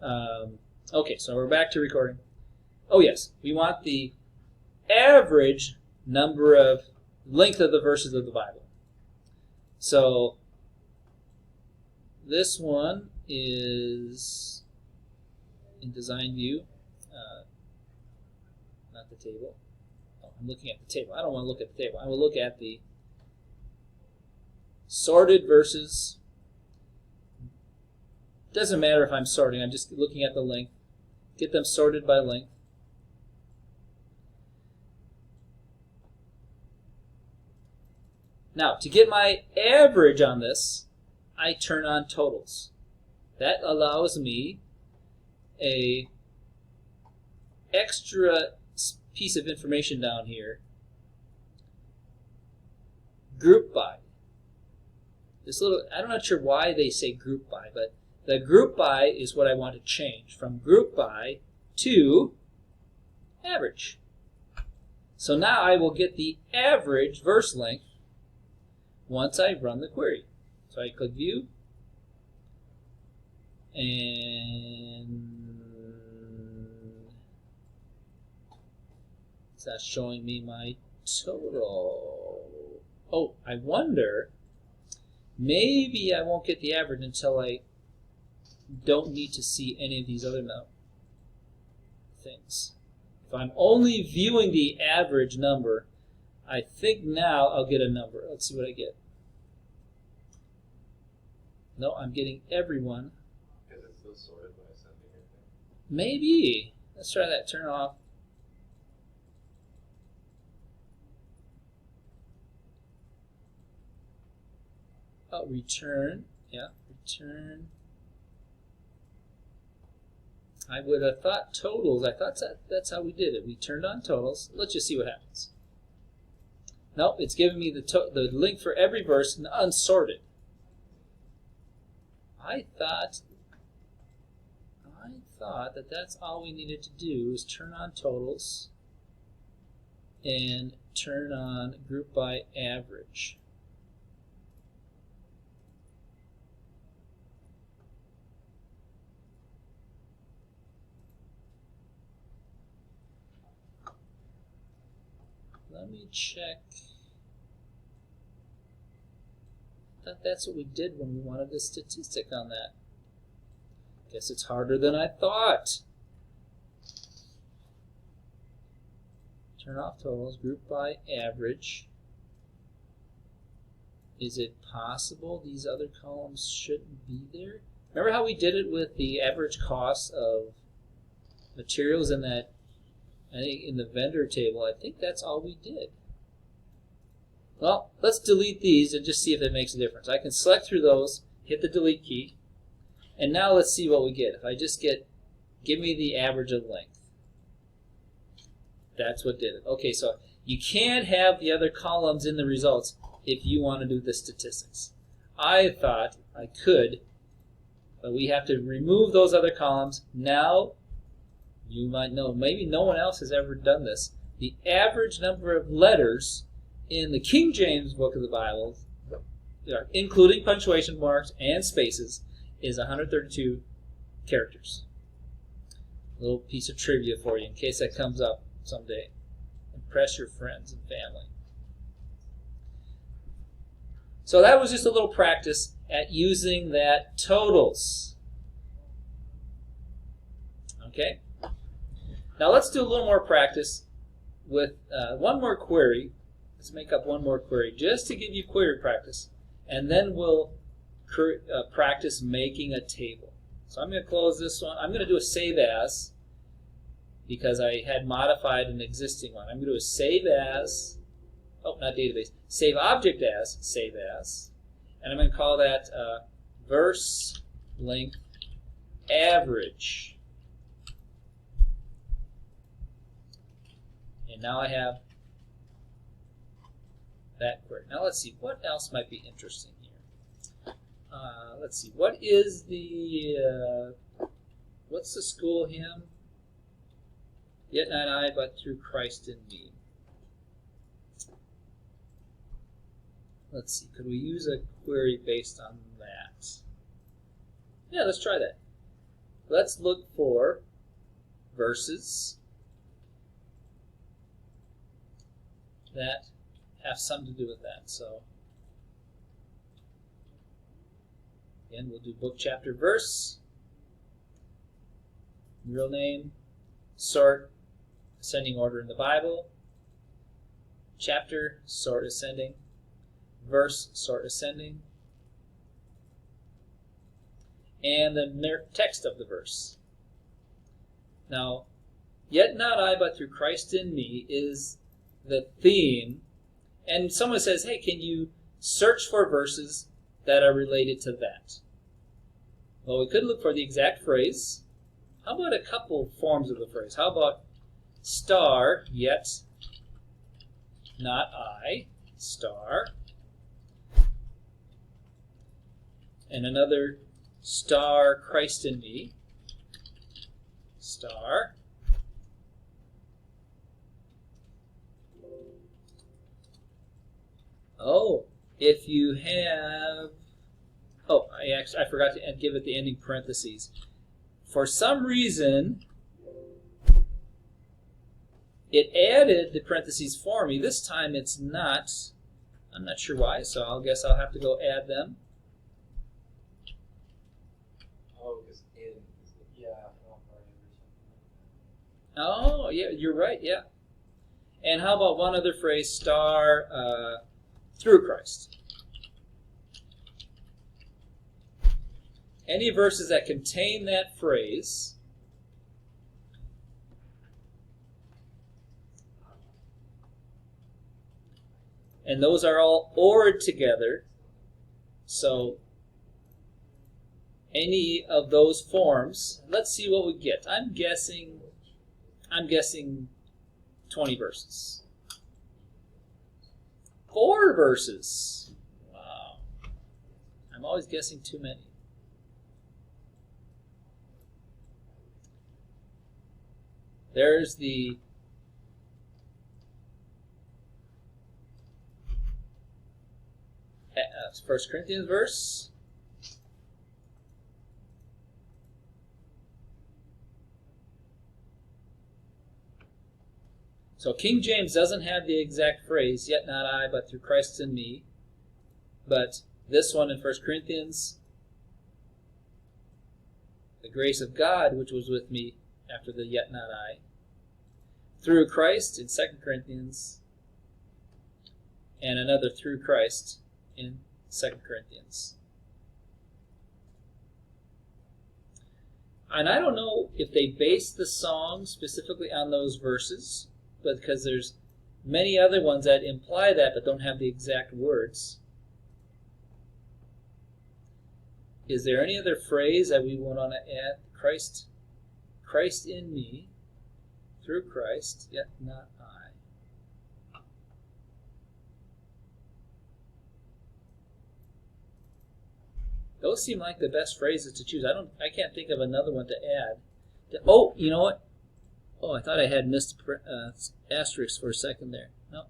Okay, so we're back to recording. Oh yes, we want the average number of length of the verses of the Bible. So this one is in design view, not the table. Oh, I'm looking at the table. I don't want to look at the table. I will look at the sorted verses. Doesn't matter if I'm sorting. I'm just looking at the length. Get them sorted by length. Now, to get my average on this, I turn on totals. That allows me a extra piece of information down here. Group by. This little, I'm not sure why they say group by, but the group by is what I want to change from group by to average. So now I will get the average verse length once I run the query. So I click View, and it's not showing me my total. Oh, I wonder, maybe I won't get the average until I don't need to see any of these other things. If I'm only viewing the average number, I think now I'll get a number. Let's see what I get. No, I'm getting everyone. Because it's still sorted by ascending, I think. Maybe. Let's try that. Turn it off. Oh, return. Yeah, return. I would have thought totals. I thought that's how we did it. We turned on totals. Let's just see what happens. Nope, it's giving me the link for every verse unsorted. I thought that that's all we needed to do is turn on totals and turn on group by average. Let me check. I thought that's what we did when we wanted the statistic on that. Guess it's harder than I thought. Turn off totals, group by average. Is it possible these other columns shouldn't be there? Remember how we did it with the average cost of materials in that, I think in the vendor table? I think that's all we did. Well, let's delete these and just see if it makes a difference. I can select through those, hit the delete key, and now let's see what we get. If I just give me the average of length. That's what did it. Okay, so you can't have the other columns in the results if you want to do the statistics. I thought I could, but we have to remove those other columns. Now, you might know, maybe no one else has ever done this. The average number of letters in the King James Book of the Bible, including punctuation marks and spaces, is 132 characters. A little piece of trivia for you in case that comes up someday. Impress your friends and family. So that was just a little practice at using that totals. Okay? Now let's do a little more practice with one more query. Let's make up one more query just to give you query practice, and then we'll practice making a table. So I'm going to close this one. I'm going to do a save as because I had modified an existing one. I'm going to do a save as, oh, not database, save object as, save as, and I'm going to call that verse length average. And now I have that query. Now let's see, what else might be interesting here? Let's see, what is the, what's the school hymn? Yet not I, but through Christ in me. Let's see, could we use a query based on that? Yeah, let's try that. let's look for verses that have something to do with that. So, again, we'll do book, chapter, verse, real name, sort, ascending order in the Bible, chapter, sort, ascending, verse, sort, ascending, and the text of the verse. Now, yet not I, but through Christ in me is the theme. And someone says, hey, can you search for verses that are related to that? Well, we could look for the exact phrase. How about a couple forms of the phrase? How about star, yet not I, star, and another star, Christ in me, star, oh, if you have, oh, I forgot to give it the ending parentheses. For some reason, it added the parentheses for me. This time it's not. I'm not sure why, so I guess I'll have to go add them. Oh, because in, yeah, Oh, yeah, you're right, yeah. And how about one other phrase, star, through Christ? Any verses that contain that phrase and those are all ored together, so any of those forms, let's see what we get. I'm guessing 20 verses. 4 verses. Wow. I'm always guessing too many. There's the First Corinthians verse. So King James doesn't have the exact phrase, yet not I, but through Christ in me. But this one in 1 Corinthians, the grace of God which was with me after the yet not I. Through Christ in 2 Corinthians, and another through Christ in 2 Corinthians. And I don't know if they based the song specifically on those verses, but because there's many other ones that imply that but don't have the exact words. Is there any other phrase that we want to add? Christ in me, through Christ, yet not I. Those seem like the best phrases to choose. I can't think of another one to add. Oh, you know what? Oh, I thought I had missed asterisk for a second there. No.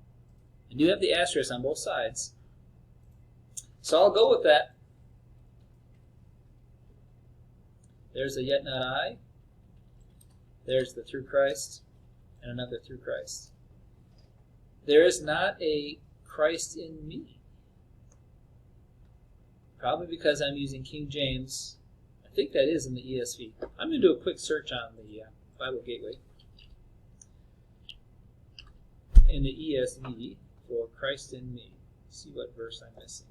I do have the asterisk on both sides. So I'll go with that. There's the yet not I. There's the through Christ. And another through Christ. There is not a Christ in me. Probably because I'm using King James. I think that is in the ESV. I'm going to do a quick search on the Bible Gateway. In the ESV for Christ in me. See what verse I'm missing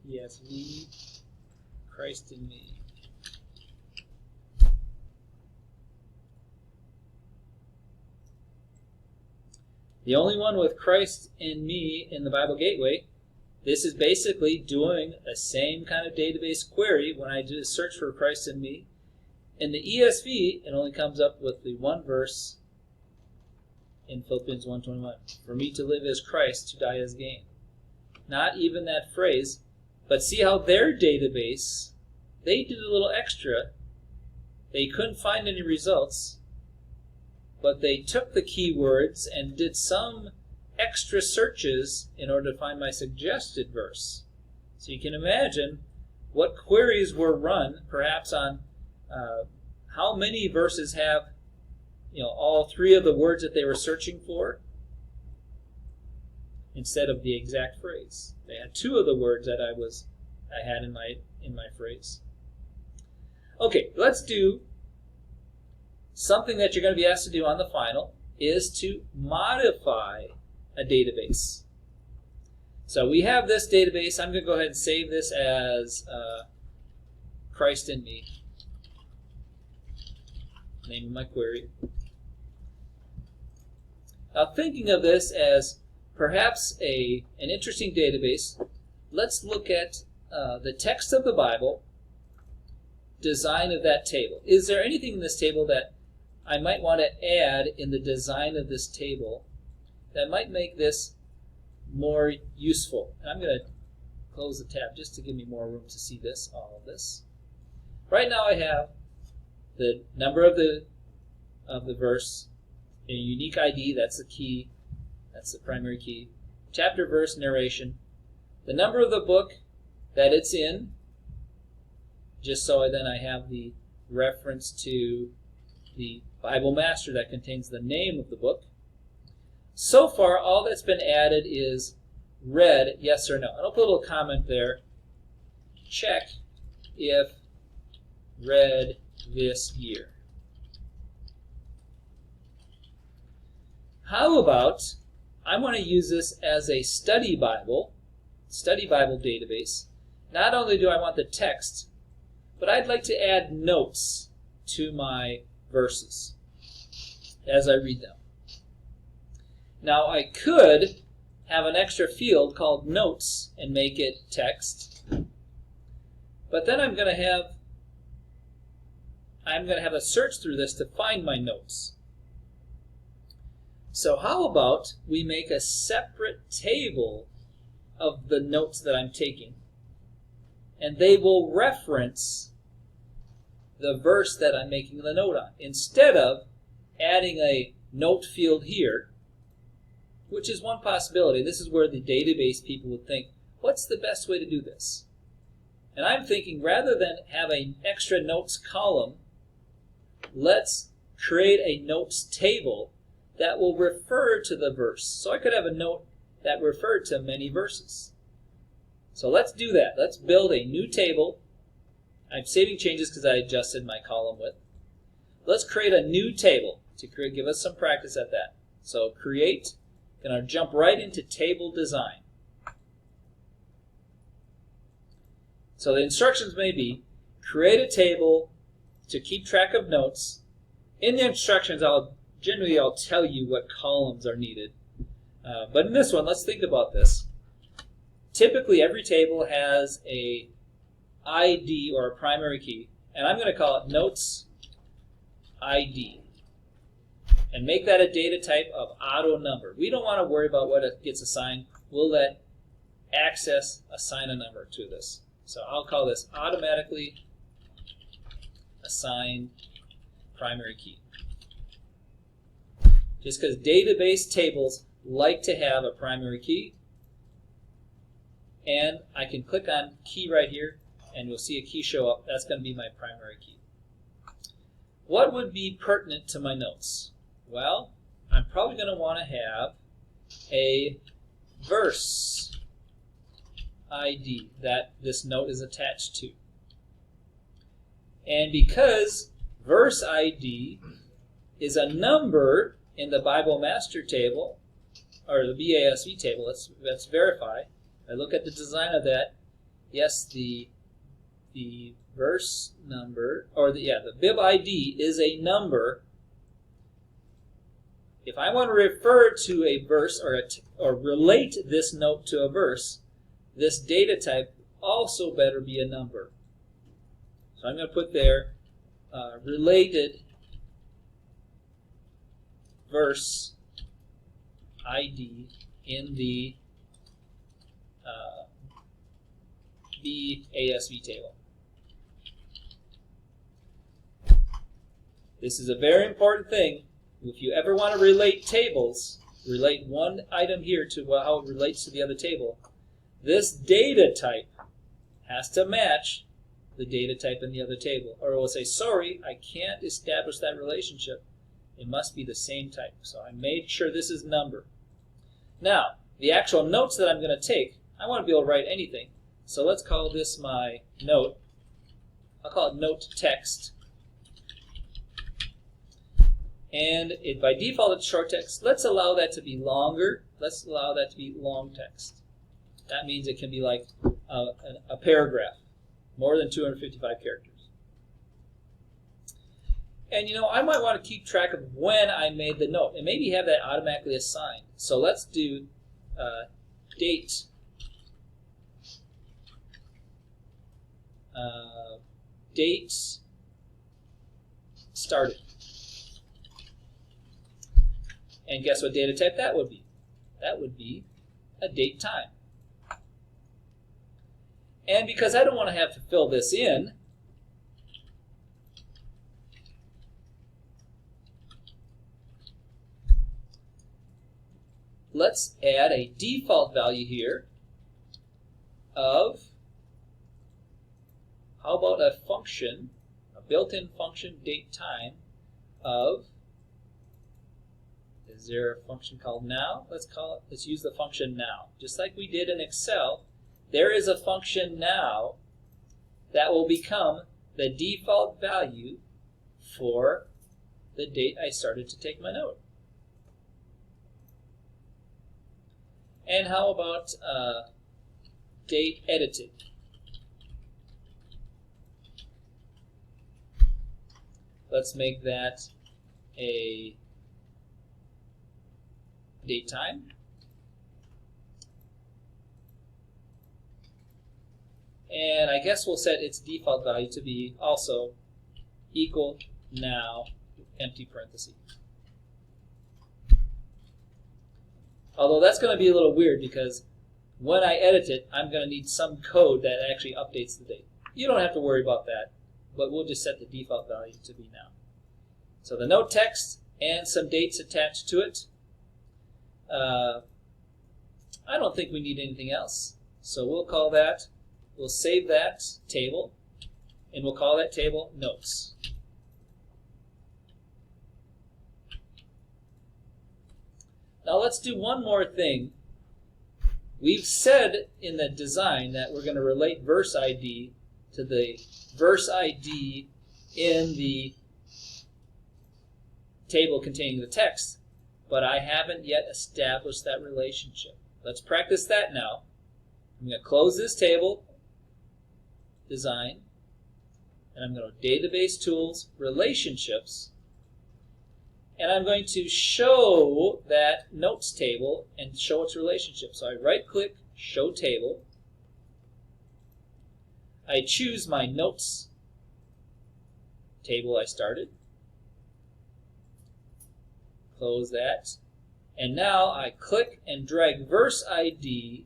here. ESV, Christ in me. The only one with Christ in me in the Bible Gateway, this is basically doing a same kind of database query when I do a search for Christ in me. In the ESV, it only comes up with the one verse in Philippians 1:21. For me to live as Christ, to die as gain. Not even that phrase, but see how their database, they did a little extra. They couldn't find any results, but they took the keywords and did some extra searches in order to find my suggested verse. So you can imagine what queries were run, perhaps on how many verses have all three of the words that they were searching for instead of the exact phrase. They had two of the words that I had in my phrase. Okay, let's do something that you're going to be asked to do on the final, is to modify a database. So we have this database. I'm going to go ahead and save this as Christ in Me. Name of my query. Now, thinking of this as perhaps an interesting database, let's look at the text of the Bible, design of that table. Is there anything in this table that I might want to add in the design of this table that might make this more useful? And I'm going to close the tab just to give me more room to see this, all of this. Right now I have the number of the verse, a unique ID, that's the key, that's the primary key, chapter, verse, narration, the number of the book that it's in, just so then I have the reference to the Bible Master that contains the name of the book. So far, all that's been added is read, yes or no. And I'll put a little comment there. Check if read this year. How about, I want to use this as a study Bible database. Not only do I want the text, but I'd like to add notes to my verses as I read them. Now I could have an extra field called notes and make it text, but then I'm going to have a search through this to find my notes. So how about we make a separate table of the notes that I'm taking, and they will reference the verse that I'm making the note on, instead of adding a note field here, which is one possibility. This is where the database people would think, what's the best way to do this? And I'm thinking, rather than have an extra notes column, let's create a notes table that will refer to the verse. So I could have a note that referred to many verses. So let's do that. Let's build a new table. I'm saving changes because I adjusted my column width. Let's create a new table to give us some practice at that. So create, going to jump right into table design. So the instructions may be, create a table to keep track of notes. In the instructions, I'll tell you what columns are needed. But in this one, let's think about this. Typically, every table has a ID or a primary key, and I'm going to call it notes ID. And make that a data type of auto number. We don't want to worry about what it gets assigned. We'll let access assign a number to this. So I'll call this automatically assigned primary key. Just because database tables like to have a primary key. And I can click on key right here, and you'll see a key show up. That's going to be my primary key. What would be pertinent to my notes? Well, I'm probably going to want to have a verse ID that this note is attached to. And because verse ID is a number in the Bible Master table, or the BASV table, let's verify. I look at the design of that. Yes, the verse number, or the Bib ID is a number. If I want to refer to a verse or relate this note to a verse, this data type also better be a number. So I'm going to put there related verse ID in the BASV table. This is a very important thing. If you ever want to relate tables, relate one item here to how it relates to the other table, this data type has to match the data type in the other table. Or it will say, sorry, I can't establish that relationship. It must be the same type. So I made sure this is number. Now, the actual notes that I'm going to take, I want to be able to write anything. So let's call this my note. I'll call it note text. And by default it's short text. Let's allow that to be longer. Let's allow that to be long text. That means it can be like a paragraph, more than 255 characters. And I might want to keep track of when I made the note, and maybe have that automatically assigned. So let's do date started. And guess what data type that would be? That would be a date time. And because I don't want to have to fill this in, let's add a default value here of, how about a function, a built-in function date time of, is there a function called now? Let's use the function now. Just like we did in Excel, there is a function now that will become the default value for the date I started to take my note. And how about date edited? Let's make that a date time. And I guess we'll set its default value to be also equal now, empty parentheses. Although that's going to be a little weird because when I edit it, I'm going to need some code that actually updates the date. You don't have to worry about that, but we'll just set the default value to be now. So the note text and some dates attached to it. I don't think we need anything else. So we'll save that table, and we'll call that table notes. Now let's do one more thing. We've said in the design that we're going to relate verse ID to the verse ID in the table containing the text, but I haven't yet established that relationship. Let's practice that now. I'm going to close this table, design, and I'm going to database tools, relationships, and I'm going to show that notes table and show its relationship. So I right click, show table. I choose my notes table I started. Close that. And now I click and drag verse ID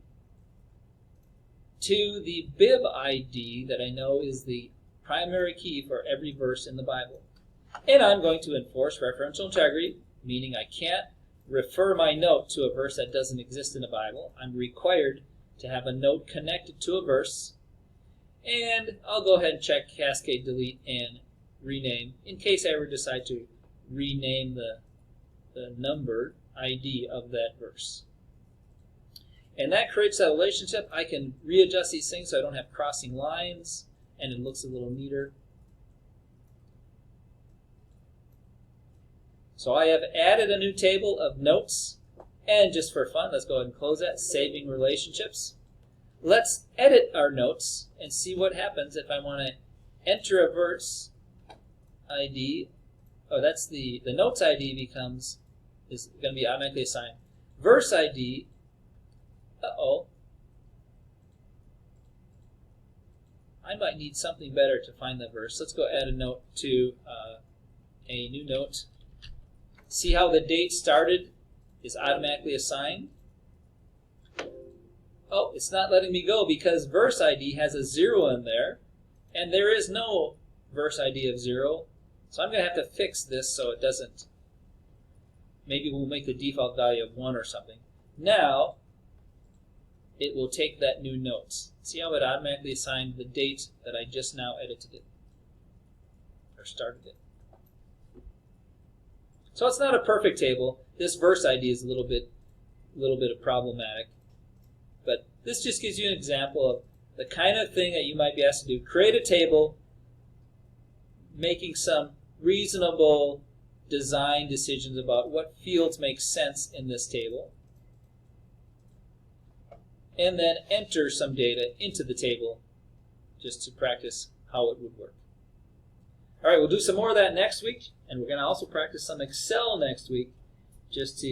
to the bib ID that I know is the primary key for every verse in the Bible. And I'm going to enforce referential integrity, meaning I can't refer my note to a verse that doesn't exist in the Bible. I'm required to have a note connected to a verse. And I'll go ahead and check cascade delete and rename in case I ever decide to rename the number ID of that verse. And that creates that relationship. I can readjust these things so I don't have crossing lines and it looks a little neater. So I have added a new table of notes, and just for fun, let's go ahead and close that, saving relationships. Let's edit our notes and see what happens if I want to enter a verse ID. Oh, that's the notes ID is going to be automatically assigned. Verse ID, I might need something better to find the verse. Let's go add a note to a new note. See how the date started is automatically assigned? Oh, it's not letting me go because verse ID has a 0 in there, and there is no verse ID of 0. So I'm going to have to fix this so it doesn't. Maybe we'll make the default value of 1 or something. Now, it will take that new note. See how it automatically assigned the date that I just now edited it, or started it. So it's not a perfect table. This verse ID is a little bit problematic. But this just gives you an example of the kind of thing that you might be asked to do. Create a table, making some reasonable design decisions about what fields make sense in this table, and then enter some data into the table just to practice how it would work. All right, we'll do some more of that next week, and we're going to also practice some Excel next week just to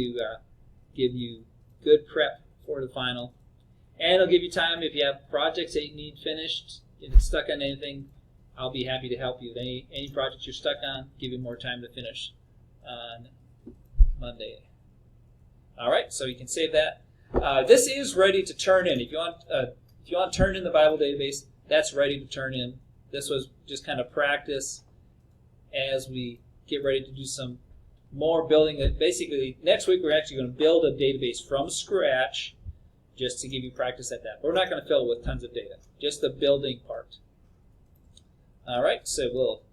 give you good prep for the final. And it'll give you time if you have projects that you need finished, if you're stuck on anything, I'll be happy to help you with any projects you're stuck on, give you more time to finish on Monday. All right, so you can save that. This is ready to turn in. If you want to turn in the Bible database, that's ready to turn in. This was just kind of practice as we get ready to do some more building. Basically, next week we're actually going to build a database from scratch just to give you practice at that. But we're not going to fill it with tons of data, just the building part. All right, so we'll